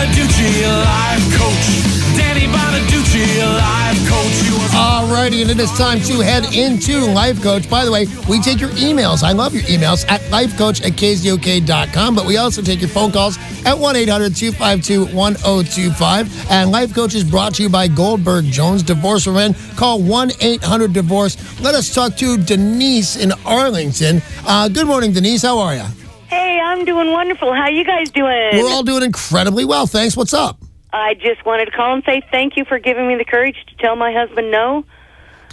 Bonaduce, life coach. Danny Bonaduce, life coach. Alrighty, and it is time to head into Life Coach. By the way, we take your emails. I love your emails at lifecoach@KZOK.com, but we also take your phone calls at 1-800-252-1025. And Life Coach is brought to you by Goldberg Jones Divorce for Men. Call 1-800-DIVORCE. Let us talk to Denise in Arlington. Good morning, Denise. How are you? Hey, I'm doing wonderful. How you guys doing? We're all doing incredibly well. Thanks. What's up? I just wanted to call and say thank you for giving me the courage to tell my husband no.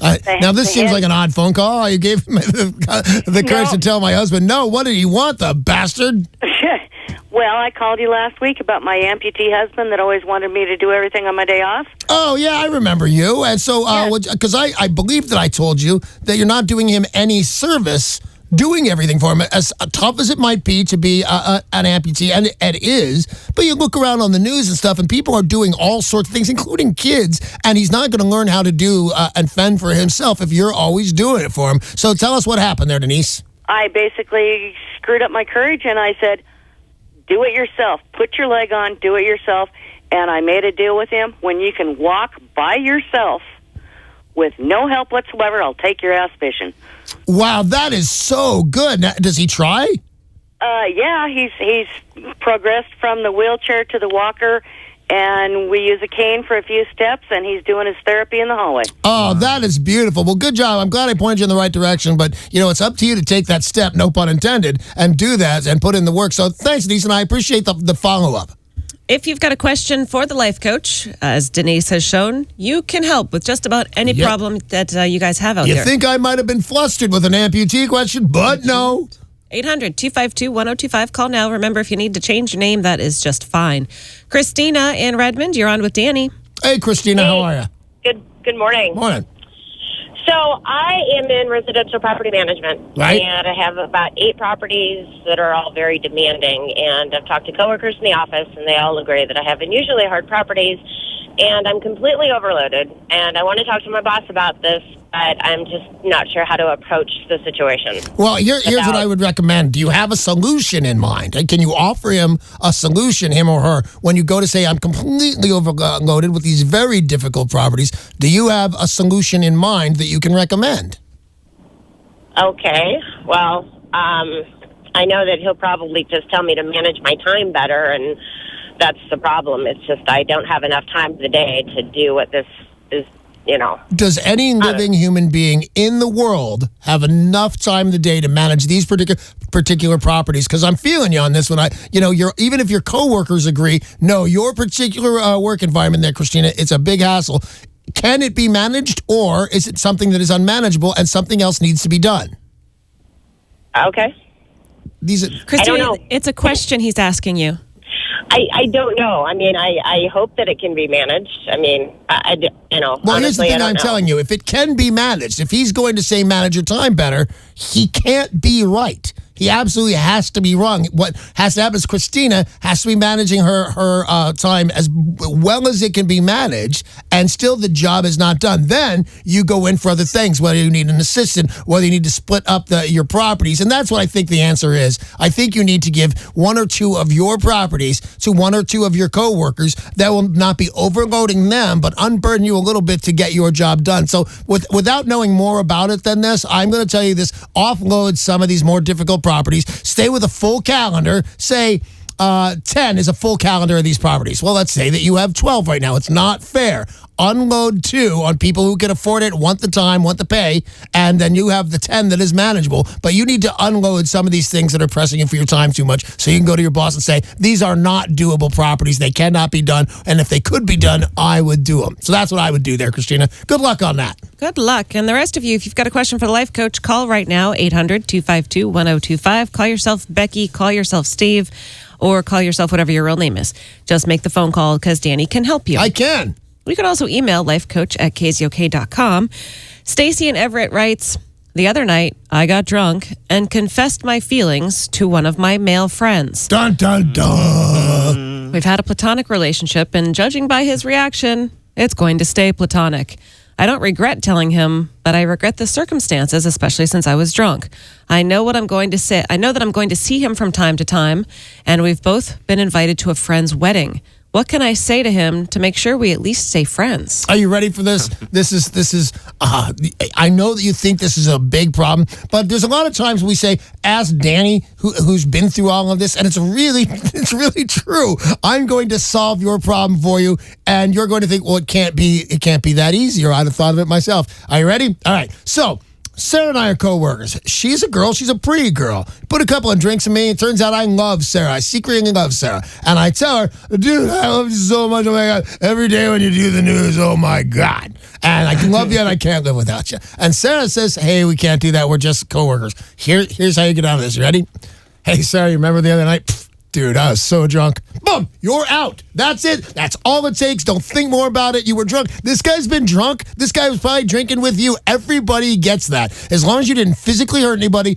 Now, this seems like an odd phone call. You gave me the courage to tell my husband no. What did he want, the bastard? Well, I called you last week about my amputee husband that always wanted me to do everything on my day off. Oh, yeah, I remember you. And so, because I believe that I told you that you're not doing him any service doing everything for him, as tough as it might be to be an amputee, and it is, but you look around on the news and stuff, and people are doing all sorts of things, including kids, and he's not going to learn how to do and fend for himself if you're always doing it for him. So tell us what happened there, Denise. I basically screwed up my courage, and I said, do it yourself. Put your leg on, do it yourself, and I made a deal with him. When you can walk by yourself with no help whatsoever, I'll take your ass fishing. Wow, that is so good. Now, does he try? Yeah, he's progressed from the wheelchair to the walker, and we use a cane for a few steps, and he's doing his therapy in the hallway. Oh, that is beautiful. Well, good job. I'm glad I pointed you in the right direction, but, it's up to you to take that step, no pun intended, and do that and put in the work. So thanks, Denise, and I appreciate the follow-up. If you've got a question for the Life Coach, as Denise has shown, you can help with just about any problem that you guys have out there. You think I might have been flustered with an amputee question, but no. 800-252-1025. Call now. Remember, if you need to change your name, that is just fine. Christina in Redmond, you're on with Danny. Hey, Christina, how are you? Good morning. Morning. So I am in residential property management, right? And I have about 8 properties that are all very demanding. And I've talked to coworkers in the office, and they all agree that I have unusually hard properties, and I'm completely overloaded. And I want to talk to my boss about this, but I'm just not sure how to approach the situation. Well, here's what I would recommend. Do you have a solution in mind? Can you offer him a solution, him or her, when you go to say, I'm completely overloaded with these very difficult properties? Do you have a solution in mind that you can recommend? Okay. Well, I know that he'll probably just tell me to manage my time better, and that's the problem. It's just I don't have enough time of the day to do what this is, Does any living human being in the world have enough time of the day to manage these particular properties? Because I'm feeling you on this one. Even if your coworkers agree, no, your particular work environment there, Christina, it's a big hassle. Can it be managed, or is it something that is unmanageable and something else needs to be done? Okay. Christina, I don't know. It's a question he's asking you. I don't know. I mean, I hope that it can be managed. I mean, Well, honestly, here's the thing I'm know. telling you. If it can be managed, if he's going to say manage your time better, he can't be right. He absolutely has to be wrong. What has to happen is Christina has to be managing her time as well as it can be managed, and still the job is not done. Then you go in for other things, whether you need an assistant, whether you need to split up your properties. And that's what I think the answer is. I think you need to give 1 or 2 of your properties to 1 or 2 of your coworkers that will not be overloading them, but unburden you a little bit to get your job done. So without knowing more about it than this, I'm going to tell you this: offload some of these more difficult properties. Stay with a full calendar. Say 10 is a full calendar of these properties. Well, let's say that you have 12 right now. It's not fair. Unload 2 on people who can afford it, want the time, want the pay, and then you have the 10 that is manageable. But you need to unload some of these things that are pressing you for your time too much, so you can go to your boss and say, these are not doable properties. They cannot be done, and if they could be done, I would do them. So that's what I would do there, Christina. Good luck on that. Good luck. And the rest of you, if you've got a question for the Life Coach, call right now, 800-252-1025. Call yourself Becky, call yourself Steve, or call yourself whatever your real name is. Just make the phone call because Danny can help you. I can. You can also email lifecoach@KZOK.com. Stacy in Everett writes, the other night, I got drunk and confessed my feelings to one of my male friends. Dun, dun, dun. We've had a platonic relationship, and judging by his reaction, it's going to stay platonic. I don't regret telling him, but I regret the circumstances, especially since I was drunk. I know what I'm going to say. I know that I'm going to see him from time to time, and we've both been invited to a friend's wedding. What can I say to him to make sure we at least stay friends? Are you ready for this? This is. I know that you think this is a big problem, but there's a lot of times we say, "Ask Danny, who's been through all of this," and it's really true. I'm going to solve your problem for you, and you're going to think, "Well, it can't be that easy," or I'd have thought of it myself. Are you ready? All right. So Sarah and I are co-workers. She's a girl. She's a pretty girl. Put a couple of drinks in me. It turns out I love Sarah. I secretly love Sarah. And I tell her, dude, I love you so much. Oh, my God. Every day when you do the news, oh, my God. And I can love you and I can't live without you. And Sarah says, hey, we can't do that. We're just co-workers. Here's how you get out of this. You ready? Hey, Sarah, you remember the other night? Pfft, dude, I was so drunk. Boom, you're out. That's it. That's all it takes. Don't think more about it. You were drunk. This guy's been drunk. This guy was probably drinking with you. Everybody gets that. As long as you didn't physically hurt anybody,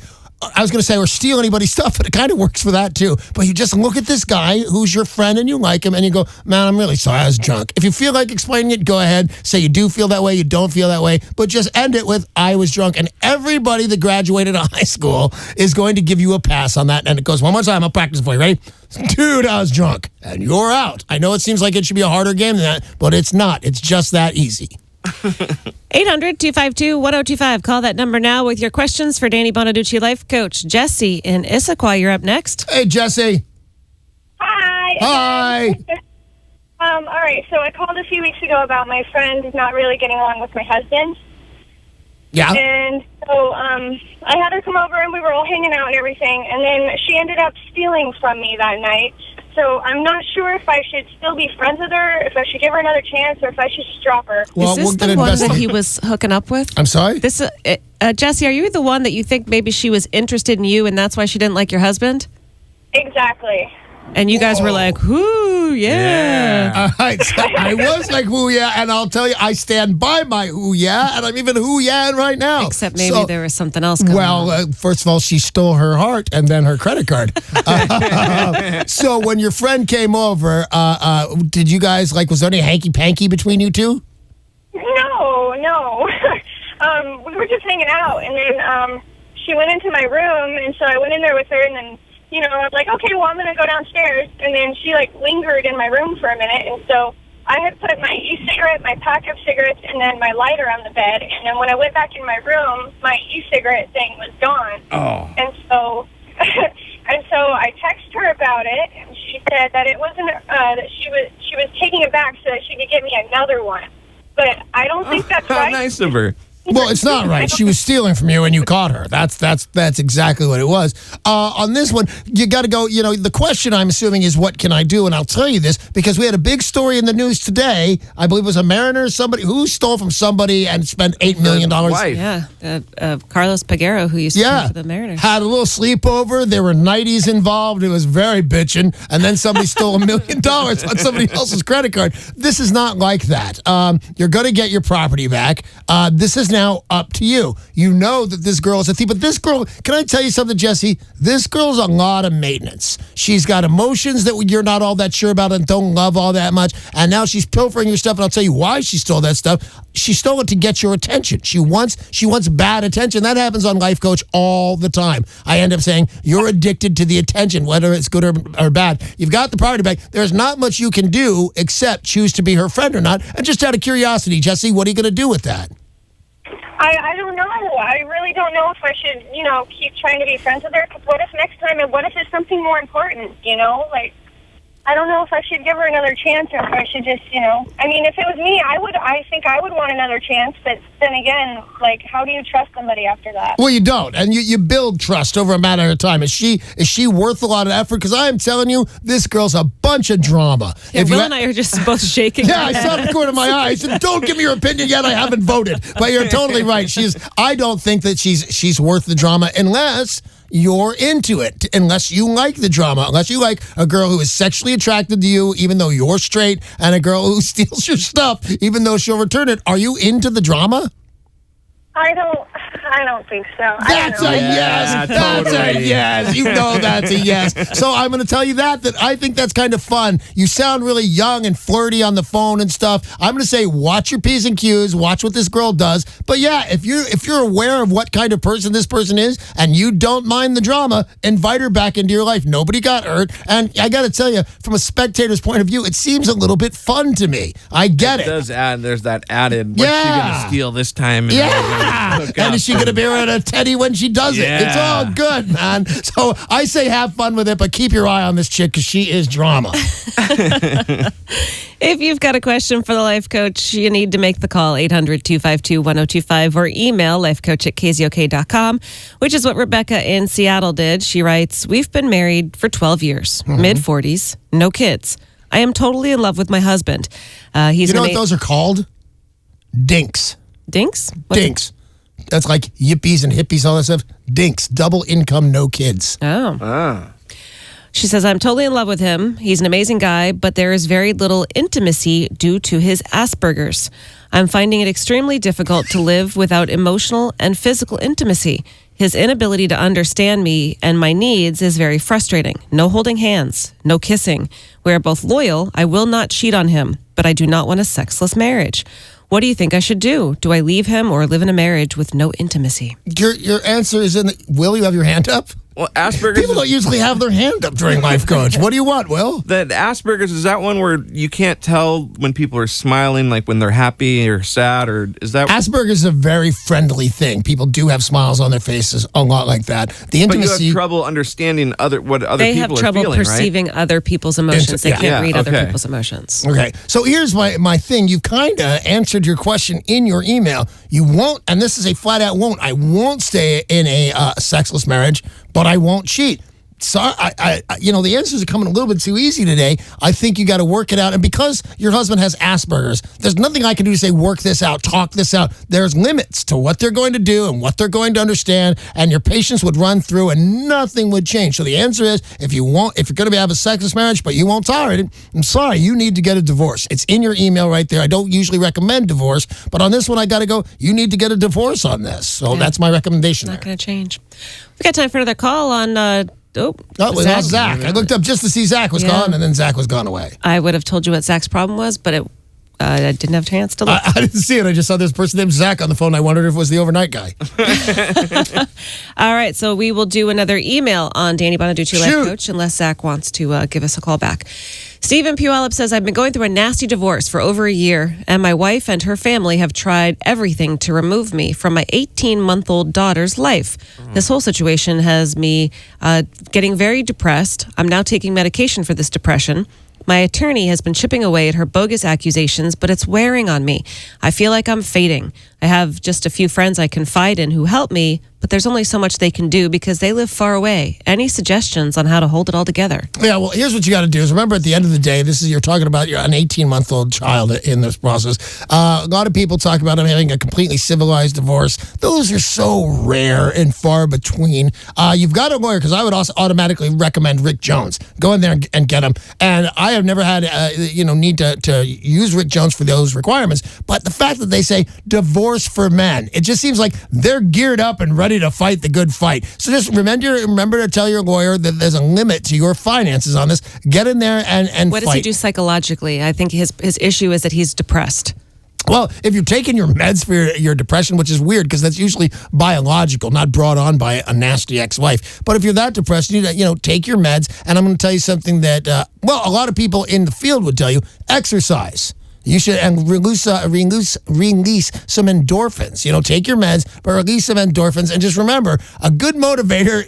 I was going to say, or steal anybody's stuff, but it kind of works for that too. But you just look at this guy who's your friend and you like him and you go, man, I'm really sorry I was drunk. If you feel like explaining it, go ahead. Say you do feel that way, you don't feel that way, but just end it with, I was drunk. And everybody that graduated high school is going to give you a pass on that. And it goes one more time. I'll practice for you. Ready? Dude, I was drunk. And you're out. I know it seems like it should be a harder game than that, but it's not. It's just that easy. 800-252-1025. Call that number now with your questions for Danny Bonaduce, life coach. Jesse in Issaquah, you're up next. Hey, Jesse. Hi. Hi. All right, so I called a few weeks ago about my friend not really getting along with my husband. Yeah. And so I had her come over and we were all hanging out and everything, and then she ended up stealing from me that night. So I'm not sure if I should still be friends with her, if I should give her another chance, or if I should just drop her. Well, Is this the one that he was hooking up with? I'm sorry? This, Jesse, are you the one that you think maybe she was interested in you and that's why she didn't like your husband? Exactly. And you guys were like, "Ooh, yeah." All right, so I was like, "Ooh, yeah," and I'll tell you, I stand by my "ooh, yeah," and I'm even "ooh, yeah" right now. Except maybe there was something else going on. Well, first of all, she stole her heart and then her credit card. So when your friend came over, did you guys, was there any hanky-panky between you two? No. We were just hanging out, and then she went into my room, and so I went in there with her, and then I was like, okay, well, I'm going to go downstairs. And then she, lingered in my room for a minute. And so I had put my e-cigarette, my pack of cigarettes, and then my lighter on the bed. And then when I went back in my room, my e-cigarette thing was gone. Oh. And so I texted her about it. And she said that it wasn't, that she was taking it back so that she could get me another one. But I don't think that's right. How nice of her. Well, it's not right. She was stealing from you and you caught her. That's exactly what it was. On this one, you got to go, the question I'm assuming is what can I do? And I'll tell you this because we had a big story in the news today. I believe it was a Mariner, somebody who stole from somebody and spent $8 million. Wife. Yeah, Carlos Peguero, who used to play for the Mariners. Had a little sleepover. There were nighties involved. It was very bitching. And then somebody stole $1 million on somebody else's credit card. This is not like that. You're going to get your property back. This is now up to you. You know that this girl is a thief, but this girl, can I tell you something, Jesse? This girl's a lot of maintenance. She's got emotions that you're not all that sure about and don't love all that much, and now she's pilfering your stuff, and I'll tell you why she stole that stuff. She stole it to get your attention. She wants bad attention. That happens on Life Coach all the time. I end up saying, you're addicted to the attention, whether it's good or bad. You've got the property back. There's not much you can do except choose to be her friend or not. And just out of curiosity, Jesse, what are you going to do with that? I don't know. I really don't know if I should, keep trying to be friends with her. Because what if next time, and what if it's something more important, I don't know if I should give her another chance or if I should just, I mean, if it was me, I think I would want another chance. But then again, how do you trust somebody after that? Well, you don't. And you build trust over a matter of time. Is she worth a lot of effort? Because I am telling you, this girl's a bunch of drama. Yeah, Will and I are just both shaking. Yeah, I saw the corner of my eye. I said, don't give me your opinion yet. I haven't voted. But you're totally right. I don't think that she's worth the drama unless you're into it, unless you like the drama, unless you like a girl who is sexually attracted to you, even though you're straight, and a girl who steals your stuff, even though she'll return it. Are you into the drama? I don't think so. That's a yes. That's a yes. You know that's a yes. So I'm going to tell you that I think that's kind of fun. You sound really young and flirty on the phone and stuff. I'm going to say watch your P's and Q's, watch what this girl does. But yeah, if you're aware of what kind of person this person is and you don't mind the drama, invite her back into your life. Nobody got hurt. And I got to tell you, from a spectator's point of view, it seems a little bit fun to me. I get it. It does add, there's that added, what's she going to steal this time? And is she going to be around a teddy when she does it? It's all good, man. So I say have fun with it, but keep your eye on this chick because she is drama. If you've got a question for the life coach, you need to make the call 800-252-1025 or email lifecoach@kzok.com, which is what Rebecca in Seattle did. She writes, we've been married for 12 years, mid-40s, no kids. I am totally in love with my husband. You know what those are called? Dinks. Dinks? Dinks. That's like yippies and hippies, all that stuff. Dinks. Double income, no kids. Oh. She says, I'm totally in love with him. He's an amazing guy, but there is very little intimacy due to his Asperger's. I'm finding it extremely difficult to live without emotional and physical intimacy. His inability to understand me and my needs is very frustrating. No holding hands, no kissing. We are both loyal. I will not cheat on him, but I do not want a sexless marriage. What do you think I should do? Do I leave him or live in a marriage with no intimacy? Your answer is Will, you have your hand up? Well, Asperger's. People don't usually have their hand up during Life Coach. What do you want, Will? The Asperger's, is that one where you can't tell when people are smiling, like when they're happy or sad, or is that? Asperger's is a very friendly thing. People do have smiles on their faces a lot like that. The intimacy. But you have trouble understanding what other people are feeling, They have trouble perceiving other people's emotions. They can't read other people's emotions. Okay, so here's my thing. You kind of answered your question in your email. You won't, and this is a flat out won't. I won't stay in a sexless marriage, but I won't cheat. So the answers are coming a little bit too easy today. I think you got to work it out. And because your husband has Asperger's, there's nothing I can do to say, work this out, talk this out. There's limits to what they're going to do and what they're going to understand. And your patience would run through and nothing would change. So the answer is, if you're going to have a sexless marriage, but you won't tolerate it, I'm sorry, you need to get a divorce. It's in your email right there. I don't usually recommend divorce, but on this one, I got to go, you need to get a divorce on this. So that's my recommendation. Not going to change. We got time for another call on... Zach. I looked up just to see Zach was gone, and then Zach was gone away. I would have told you what Zach's problem was, but I didn't have a chance to look. I didn't see it. I just saw this person named Zach on the phone. I wondered if it was the overnight guy. All right, so we will do another email on Danny Bonaduce, Life Coach, unless Zach wants to give us a call back. Stephen Puyallup says, I've been going through a nasty divorce for over a year, and my wife and her family have tried everything to remove me from my 18-month-old daughter's life. This whole situation has me getting very depressed. I'm now taking medication for this depression. My attorney has been chipping away at her bogus accusations, but it's wearing on me. I feel like I'm fading. I have just a few friends I confide in who help me, but there's only so much they can do because they live far away. Any suggestions on how to hold it all together? Yeah, well, here's what you got to do is remember at the end of the day, you're talking about an 18-month-old child in this process. A lot of people talk about them having a completely civilized divorce. Those are so rare and far between. You've got a lawyer, because I would also automatically recommend Rick Jones. Go in there and get him. And I have never had need to use Rick Jones for those requirements. But the fact that they say divorce for men, it just seems like they're geared up and ready to fight the good fight. So just remember to tell your lawyer that there's a limit to your finances on this. Get in there and what fight. Does he do psychologically? I think his issue is that he's depressed. Well, if you're taking your meds for your depression, which is weird because that's usually biological, not brought on by a nasty ex-wife. But if you're that depressed, you need to, take your meds. And I'm going to tell you something that, a lot of people in the field would tell you: exercise. You should release some endorphins. Take your meds, but release some endorphins. And just remember, a good motivator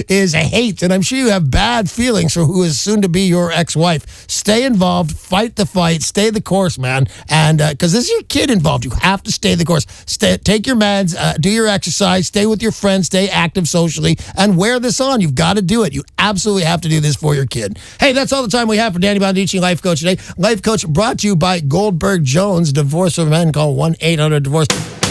is a hate. And I'm sure you have bad feelings for who is soon to be your ex-wife. Stay involved, fight the fight, stay the course, man. And because this is your kid involved, you have to stay the course. Take your meds, do your exercise, stay with your friends, stay active socially, and wear this on. You've got to do it. You absolutely have to do this for your kid. Hey, that's all the time we have for Danny Bonaduce, Life Coach today. Life Coach brought to you by Goldberg Jones, Divorce for Men. Call 1-800-DIVORCE.